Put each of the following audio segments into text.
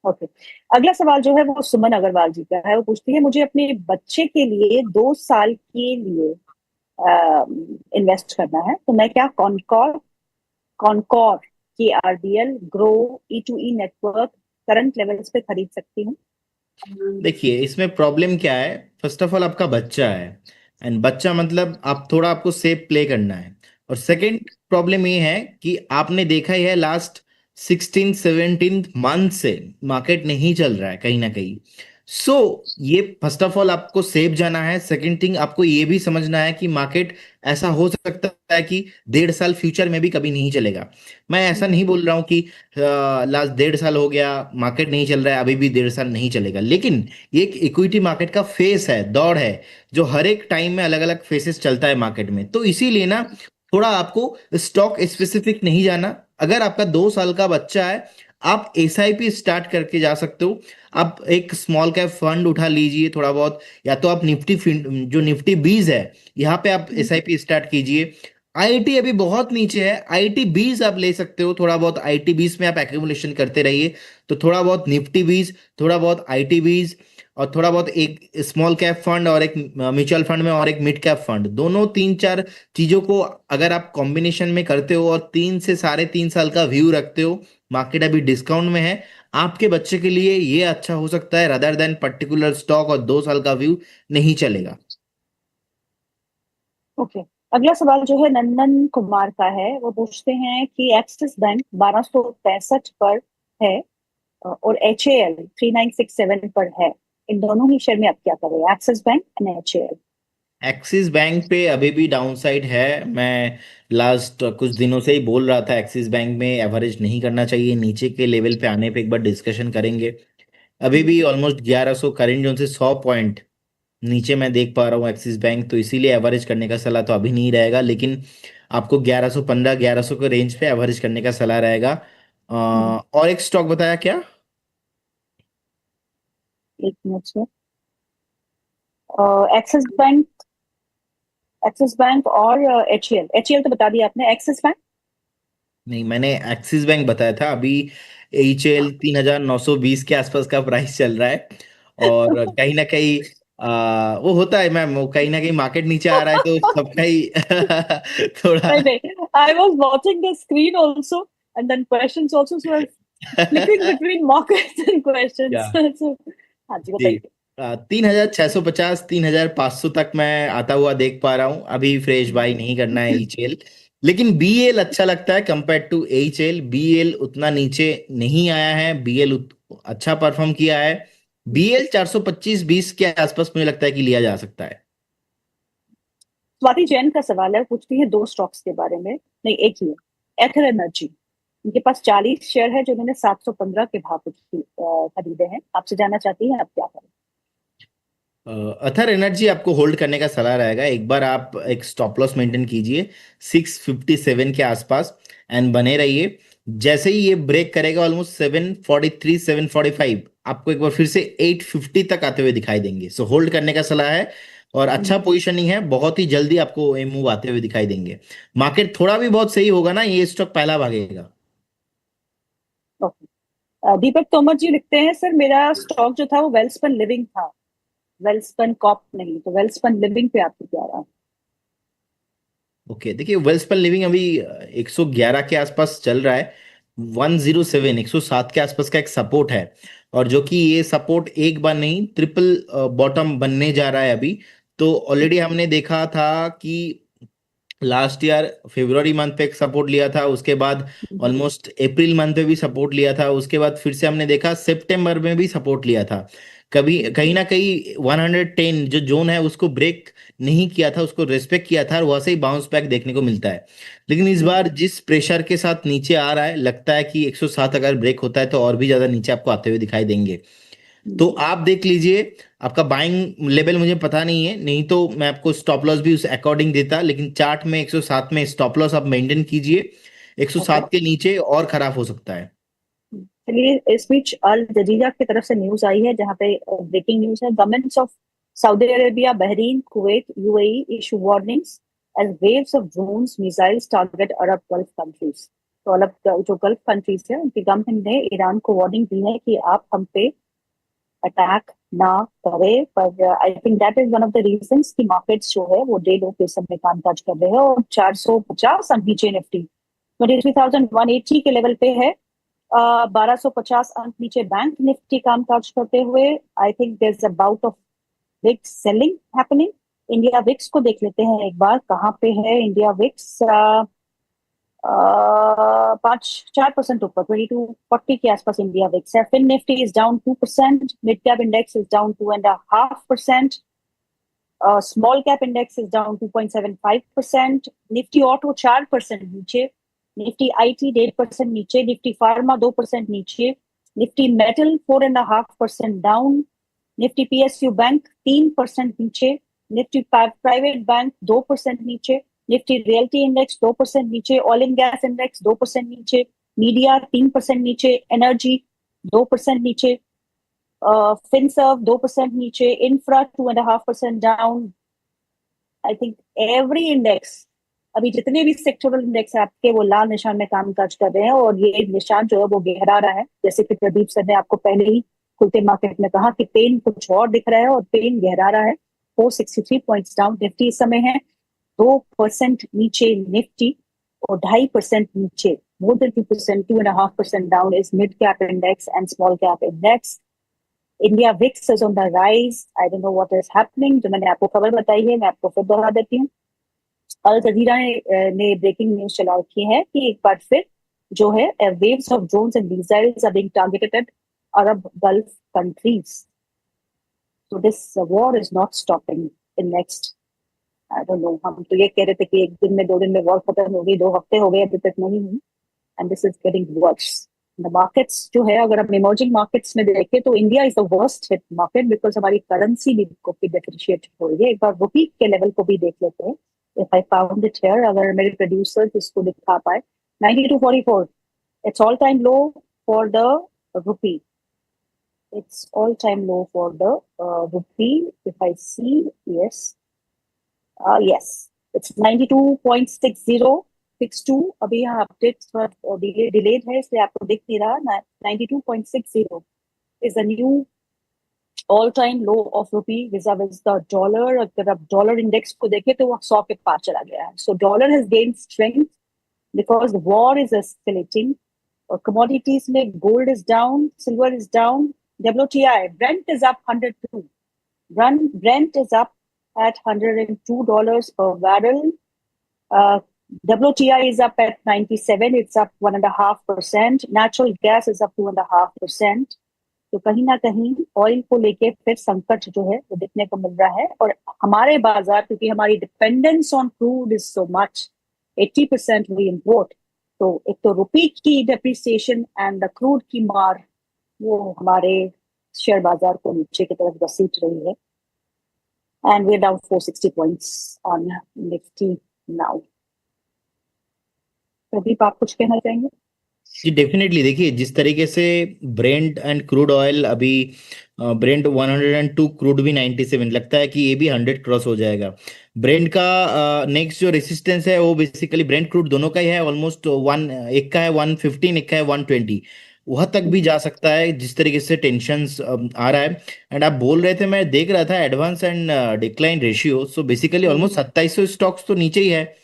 Okay. अगला सवाल जो है वो सुमन अग्रवाल जी का है। वो पूछती है, मुझे अपने बच्चे के लिए 2 साल के लिए इन्वेस्ट करना है, तो मैं क्या कॉनकॉर कॉनकॉर के RBL Groww E2E network current levels पे खरीद सकती हूँ? देखिए इसमें प्रॉब्लम क्या है, फर्स्ट ऑफ ऑल आपका बच्चा है, एंड बच्चा मतलब आप थोड़ा आपको सेफ प्ले करना है। और सेकंड प्रॉब्लम ये है कि आपने देखा ही है लास्ट 16-17 मंथ से मार्केट नहीं चल रहा है कहीं ना कहीं। सो ये फर्स्ट ऑफ ऑल आपको सेफ जाना है। सेकंड थिंग आपको ये भी समझना है कि मार्केट ऐसा हो सकता है कि 1.5 साल फ्यूचर में भी कभी नहीं चलेगा। मैं ऐसा नहीं बोल रहा हूँ कि लास्ट 1.5 साल हो गया मार्केट नहीं चल रहा है अभी भी 1.5 साल नहीं चलेगा, लेकिन ये एक इक्विटी मार्केट का फेस है, दौड़ है, जो हर एक टाइम में अलग अलग फेसेस चलता है मार्केट में। तो इसीलिए ना थोड़ा आपको स्टॉक स्पेसिफिक नहीं जाना। अगर आपका 2 साल का बच्चा है, आप एसआईपी स्टार्ट करके जा सकते हो। आप एक स्मॉल कैप फंड उठा लीजिए थोड़ा बहुत, या तो आप जो निफ्टी 20 है यहाँ पे आप एसआईपी स्टार्ट कीजिए। आईटी अभी बहुत नीचे है, आईटी 20 आप ले सकते हो, थोड़ा बहुत आईटी 20 में आप एक्यूमुलेशन करते रहिए। तो थोड़ा बहुत निफ्टी 20, थोड़ा बहुत आईटी 20, और थोड़ा बहुत एक स्मॉल कैप फंड और एक म्यूचुअल फंड में और एक मिड कैप फंड, दोनों 3-4 चीजों को अगर आप कॉम्बिनेशन में करते हो और 3 से 3.5 साल का व्यू रखते हो, मार्केट अभी डिस्काउंट में है, आपके बच्चे के लिए ये अच्छा हो सकता है रदर देन पर्टिकुलर स्टॉक और 2 साल का व्यू नहीं चलेगा। ओके। अगला सवाल जो है नंदन कुमार का है। वो पूछते हैं कि एक्सिस बैंक 1265 पर है और एच ए एल 3967 पर है। इन दोनों ही शेयर में आप क्या करें, axis bank and H A L? Axis bank पे अभी भी डाउनसाइड है। मैं लास्ट कुछ दिनों से ही बोल रहा था एक्सिस बैंक में एवरेज नहीं करना चाहिए, नीचे के लेवल पे आने पे एक बार डिस्कशन करेंगे। अभी भी ऑलमोस्ट 1100 करेंट जोन से 100 पॉइंट नीचे मैं देख पा रहा हूँ एक्सिस बैंक, तो इसीलिए एवरेज करने का सलाह तो अभी नहीं रहेगा, लेकिन आपको 1115 1100 के रेंज पे एवरेज करने का सलाह रहेगा। और एक स्टॉक बताया क्या? एक मिनट से। एक्सिस बैंक, एक्सिस बैंक और H A L. H A L तो बता दिया आपने, एक्सिस बैंक? नहीं, मैंने एक्सिस बैंक बताया था अभी। एच एल 3920 के आसपास का प्राइस चल रहा है, और कहीं ना कहीं वो होता है मैम, वो कहीं ना कहीं मार्केट नीचे आ रहा है तो सबका ही थोड़ा नहीं नहीं, I was watching the screen also and then questions also, so flipping between markets and क्या क्वेश्चंस। सो हाँ जी, जी, बताइए। 3650 3500 तक मैं आता हुआ देख पा रहा हूँ। अभी फ्रेश बाई नहीं करना है एचएल, लेकिन बीएल अच्छा लगता है कंपेयर टू एचएल। बीएल उतना नीचे नहीं आया है, बीएल अच्छा परफॉर्म किया है। बीएल 425-20 के आसपास मुझे लगता है कि लिया जा सकता है। स्वाति जैन का सवाल है, पूछती है दो स्टॉक्स के बारे में, नहीं एक ही है, एथर एनर्जी। उनके पास 40 शेयर है जो उन्होंने 715 के भाव पे खरीदे हैं। आपसे जानना चाहती है आप क्या करें? अथर एनर्जी आपको होल्ड करने का सलाह रहेगा। एक बार आप एक स्टॉप लॉस मेंटेन कीजिए 657 के आसपास, एंड बने रहिए। जैसे ही ये ब्रेक करेगा ऑलमोस्ट 743 745, आपको एक बार फिर से 850 तक आते हुए दिखाई देंगे। सो होल्ड करने का सलाह है, और अच्छा पोजीशनिंग है, बहुत ही जल्दी आपको ये मूव आते हुए दिखाई देंगे। मार्केट थोड़ा भी बहुत सही होगा ना, ये स्टॉक पहला भागेगा। ओके। दीपक तोमर जी लिखते हैं, सर मेरा स्टॉक जो था वो वेल्सपन लिविंग था, वेल्सपन कॉप नहीं, तो वेल्सपन लिविंग पे आपको क्या रहा? ओके, देखिए वेल्सपन लिविंग अभी 111 के आसपास चल रहा है। 107 107 के आसपास का एक सपोर्ट है, और जो कि ये सपोर्ट एक बार नहीं ट्रिपल बॉटम बनने जा रहा है अभी। तो ऑलरेडी हमने देखा था कि लास्ट ईयर फरवरी मंथ पे एक सपोर्ट लिया था, उसके बाद ऑलमोस्ट अप्रैल मंथ पे भी सपोर्ट लिया था, उसके बाद फिर से हमने देखा सितंबर में भी सपोर्ट लिया था। कभी कहीं ना कहीं 110 जो जोन है उसको ब्रेक नहीं किया था, उसको रेस्पेक्ट किया था, और वैसे ही बाउंस बैक देखने को मिलता है। लेकिन इस बार जिस प्रेशर के साथ नीचे आ रहा है, लगता है कि 107 अगर ब्रेक होता है तो और भी ज्यादा नीचे आपको आते हुए दिखाई देंगे। तो आप देख लीजिए, आपका बाइंग लेवल मुझे पता नहीं है, नहीं तो मैं आपको स्टॉप लॉस भी उस अकॉर्डिंग देता, लेकिन चार्ट में 107 में स्टॉप लॉस आप मेंटेन कीजिए। ओके। 107 के नीचे और खराब हो सकता है। चलिए, इस बीच अल जजीरा की तरफ से न्यूज आई है जहां पे ब्रेकिंग न्यूज है। Governments of Saudi Arabia, Bahrain, Kuwait, UAE issue warnings as waves of drones missiles target Arab Gulf countries. तो अलग जो गल्फ कंट्रीज है उनकी गवर्नमेंट ने ईरान को वार्निंग दी है कि आप हम पे अटैक ना करे। पर I think that is one of the reasons कि मार्केट्स जो है वो डे लो के समय कामकाज कर रहे हैं, और 450 अंक नीचे, निफ्टी 23,180 के लेवल पे है। 1250 अंक नीचे बैंक निफ्टी कामकाज करते हुए। I think there is a bout of VIX selling happening. India VIX को देख लेते हैं एक बार, कहाँ पे है इंडिया विक्स। 4% ऊपर, 2240 के आसपास इंडिया विक्स है। Fin Nifty is down 2%, mid cap index is down 2.5%, small cap index is down 2.75%, Nifty auto 4% नीचे, निफ्टी आईटी 1.5% नीचे, निफ्टी फार्मा 2% नीचे, Nifty metal 4.5% down, Nifty PSU bank 3% नीचे, निफ्टी प्राइवेट बैंक 2% नीचे, Nifty realty index 2% नीचे, oil and gas index 2% नीचे, media 3% नीचे, energy 2% नीचे, Finserv 2% नीचे, infra 2.5% down. I think every index, अभी जितने भी सेक्टोरल इंडेक्स है आपके, वो लाल निशान में कामकाज कर रहे हैं, और ये निशान जो है वो गहरा रहा है। जैसे कि प्रदीप सर ने आपको पहले ही खुलते मार्केट में कहा कि पेन कुछ और दिख रहा है, और पेन गहरा रहा है। 463 पॉइंट्स डाउन निफ्टी इस समय है, 2% नीचे निफ्टी, और 2.5% नीचे, more than 2%, 2.5% down is mid cap index and small cap index. India VIX is on the rise. I don't know what is happening. जो मैंने आपको खबर बताई है, मैं आपको फिर दोहरा देती हूँ। अल जजीरा ने ब्रेकिंग न्यूज चला रखी है कि एक बार फिर जो है waves of drones and missiles are being targeted at Arab Gulf countries. So this war is not stopping in next, I don't know, हम तो ये कह रहे थे कि एक दिन में, 2 दिन में वॉर खत्म होगी, 2 हफ्ते हो गए, अभी तक नहीं हुई, and this is getting worse. The markets जो है, अगर हम इमर्जिंग मार्केट्स में देखें तो India is the worst hit market, because हमारी करेंसी भी काफी डिफरेंशिएट हो रही है। एक बार रुपी के लेवल को भी देख लेते हैं, if I found it here, अगर मेरे प्रोड्यूसर इसको दिखा पाए, 92.44, it's all time low for the rupee, it's all time low for the rupee. If I see, yes, it's 92.6062। अभी यहाँ अपडेट डिलेड है, इसलिए आपको दिख नहीं रहा। 92.60 is the new all time low of rupee vis-a-vis the dollar। अगर आप डॉलर इंडेक्स को देखें तो वो 100 के पार चला गया है। So dollar has gained strength because the war is escalating। और commodities में gold is down, silver is down, WTI Brent is up 102, Brent is up at $102 per barrel, WTI is up at 97, it's up 1.5%, natural gas is up 2.5%। तो कहीं ना कहीं oil को लेके फिर संकट जो है वो देखने को मिल रहा है। और हमारे बाजार, क्योंकि हमारी dependence on crude is so much, 80% we import, तो एक तो रुपी की डेप्रिसिएशन एंड द क्रूड की मार, वो हमारे शेयर बाजार को नीचे की तरफ घसीट रही है। And we are down 460 points on Nifty now. Pradeep, आप कुछ कहना चाहेंगे? जी डेफिनेटली, देखिए जिस तरीके से ब्रेंट एंड क्रूड ऑयल अभी, ब्रेंट 102, क्रूड भी 97, लगता है कि ये भी 100 क्रॉस हो जाएगा। ब्रेंट का नेक्स्ट जो रेसिस्टेंस है वो बेसिकली ब्रेंट क्रूड दोनों का ही है, ऑलमोस्ट वन, एक का है 115, एक का है 120, वहां तक भी जा सकता है जिस तरीके से टेंशंस आ रहा है। एंड आप बोल रहे थे, मैं देख रहा था advance and decline ratio, so basically almost 2700 stocks तो नीचे ही है,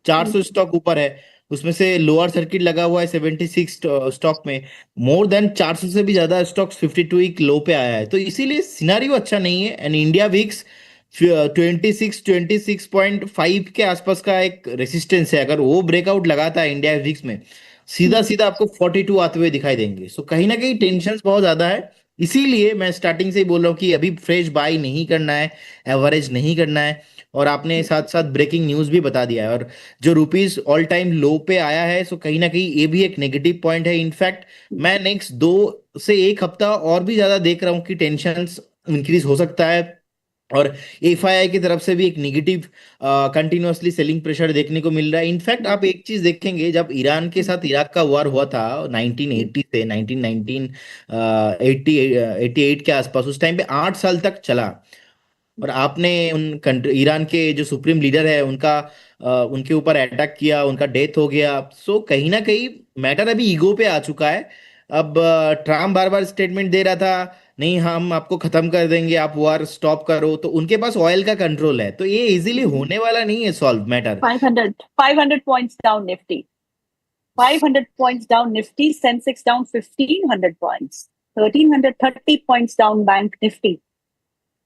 400 स्टॉक ऊपर है, उसमें से लोअर सर्किट लगा हुआ है 76 स्टॉक में, मोर देन 400 से भी ज्यादा स्टॉक्स 52 वीक लो पे आया है। तो इसीलिए सिनारियो अच्छा नहीं है। एंड इंडिया विक्स 26.5 के आसपास का एक रेसिस्टेंस है, अगर वो ब्रेकआउट लगाता है इंडिया विक्स में, सीधा सीधा आपको 42 आते हुए दिखाई देंगे। सो कहीं ना कहीं टेंशन बहुत ज्यादा है, इसीलिए मैं स्टार्टिंग से ही बोल रहा हूँ कि अभी फ्रेश बाई नहीं करना है, एवरेज नहीं करना है। और आपने साथ साथ ब्रेकिंग न्यूज भी बता दिया है। और जो रुपीस ऑल टाइम लो पे आया है, सो कहीं ना कहीं ये भी एक नेगेटिव पॉइंट है। इनफैक्ट मैं नेक्स्ट 2 से 1 हफ्ता और भी ज्यादा देख रहा हूँ कि टेंशन इंक्रीज हो सकता है। और एफआईआई की तरफ से भी एक नेगेटिव कंटिन्यूअसली सेलिंग प्रेशर देखने को मिल रहा है। इनफैक्ट आप एक चीज देखेंगे, जब ईरान के साथ इराक का वॉर हुआ था 1980 से 1980 88 के आसपास, उस टाइम पे 8 साल तक चला। और आपने उन कंट्री ईरान के जो सुप्रीम लीडर है उनका उनके ऊपर अटैक किया, उनका डेथ हो गया। सो कहीं ना कहीं मैटर अभी ईगो पे आ चुका है। अब ट्रम्प बार बार स्टेटमेंट दे रहा था, नहीं हम आपको खत्म कर देंगे, आप वॉर स्टॉप करो। तो उनके पास ऑयल का कंट्रोल है, तो ये इजीली होने वाला नहीं है solve matter. 500 points down Nifty. 500 points down Nifty. Sensex down 1500 points. 1330 points down Bank Nifty.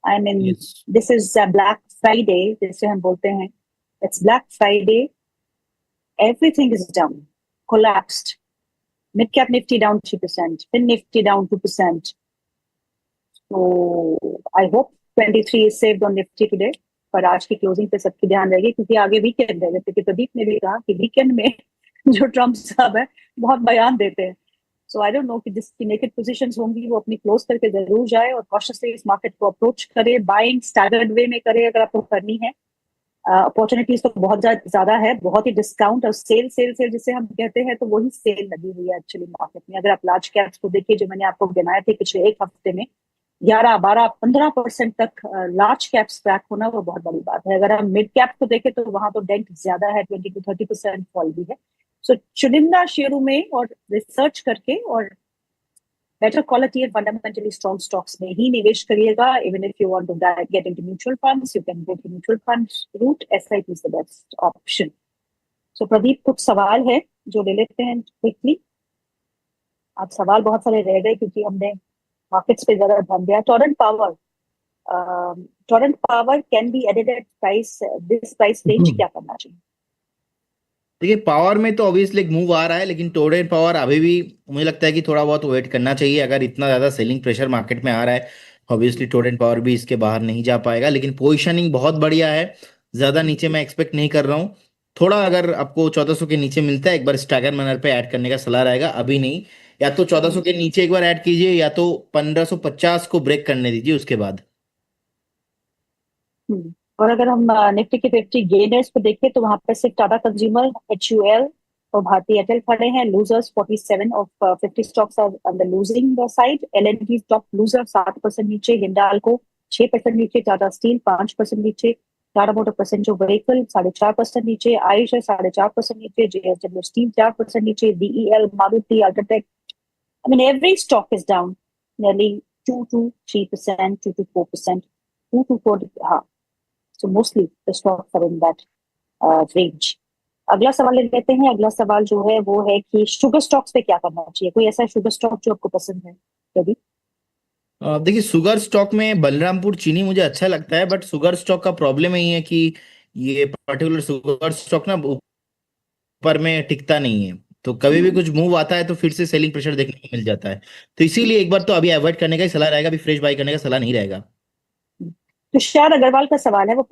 I mean, yes. this is a Black Friday, जिसे हम बोलते हैं. It's Black Friday. Everything is down, collapsed. Mid cap Nifty down 3%. Fin Nifty down 2%. So I hope 23 is saved on Nifty today. पर आज की closing पे सबकी ध्यान रहेगी, क्योंकि आगे वीकेंड है। जैसे कि प्रदीप ने भी कहा कि वीकेंड में जो ट्रम्प साहब है बहुत बयान देते हैं। सो आई डोंट नो कि जिसकी नेकेड पोजीशंस होंगी वो अपनी क्लोज करके जरूर जाए और कॉशियसली इस मार्केट को अप्रोच करे, बाइंग स्टैगर्ड वे में करे अगर आपको करनी है। अपॉर्चुनिटीज तो बहुत ज्यादा है, बहुत ही डिस्काउंट और सेल सेल सेल जिसे हम कहते हैं, तो वही सेल लगी हुई है एक्चुअली मार्केट में। अगर आप लार्ज कैप्स को देखिए, जो मैंने आपको गिनाए थे पिछले एक हफ्ते में, 11, 12, 15% तक लार्ज कैप्स क्रैक होना वो बहुत बड़ी बात है। अगर हम मिड कैप को देखें तो वहां तो डेंट ज्यादा है, 20 to 30% फॉल भी है। सो चुनिंदा शेयरों में और रिसर्च करके और better quality and fundamentally strong stocks में ही निवेश करिएगा। Even if you want to get into mutual funds, you can go to mutual funds route. SIP is the best option. So Pradeep, कुछ सवाल है जो ले लेते हैं क्विकली। आप सवाल बहुत सारे रह गए क्योंकि हमने मार्केट्स पे ज्यादा ध्यान दिया। Torrent Power can be added at price, this price range क्या करना चाहिए? देखिए पावर में तो ऑब्वियसली एक मूव आ रहा है, लेकिन टोरेंट पावर अभी भी मुझे लगता है कि थोड़ा बहुत वेट करना चाहिए। अगर इतना ज्यादा सेलिंग प्रेशर मार्केट में आ रहा है, ऑब्वियसली टोरेंट पावर भी इसके बाहर नहीं जा पाएगा। लेकिन पोजिशनिंग बहुत बढ़िया है, ज्यादा नीचे मैं एक्सपेक्ट नहीं कर रहा हूँ। थोड़ा अगर आपको 1400 के नीचे मिलता है, एक बार स्टैगर मैनर पे ऐड करने का सलाह रहेगा, अभी नहीं। या तो 1400 के नीचे एक बार ऐड कीजिए, या तो 1550 को ब्रेक करने दीजिए उसके बाद। और अगर हम निफ्टी के 50 गेनर्स को देखें तो वहां पर सिर्फ टाटा कंज्यूमर, HUL और भारतीय एयरटेल खड़े हैं। Losers 47 of 50 stocks are on the losing side. L&T top loser 7% नीचे, हिंडाल्को 6% नीचे, टाटा स्टील 5% नीचे, टाटा मोटर पैसेंजर व्हीकल 4.5% नीचे, आयुष 4.5% नीचे, JSW स्टील 4% नीचे, DEL, Maruti, UltraTech, I mean every stock is down nearly 2 to 3%, 2 to 4%, 2 to 4, हाँ। So mostly the stocks are in that range. अगला सवाल ले लेते हैं। अगला सवाल जो है वो है कि शुगर स्टॉक्स पे क्या करना चाहिए? कोई ऐसा शुगर स्टॉक जो आपको पसंद है कभी? देखिए शुगर स्टॉक में बलरामपुर चीनी मुझे अच्छा लगता है, बट शुगर स्टॉक का प्रॉब्लम यही है कि ये पर्टिकुलर शुगर स्टॉक ना ऊपर में टिकता नहीं है। तो कभी भी कुछ मूव आता है तो फिर से सेलिंग प्रेशर देखने को मिल जाता है। तो इसीलिए एक बार तो अभी अवॉइड करने का ही सलाह रहेगा, अभी फ्रेश बाय करने का सलाह नहीं रहेगा। तुषार अग्रवाल का सवाल है, वो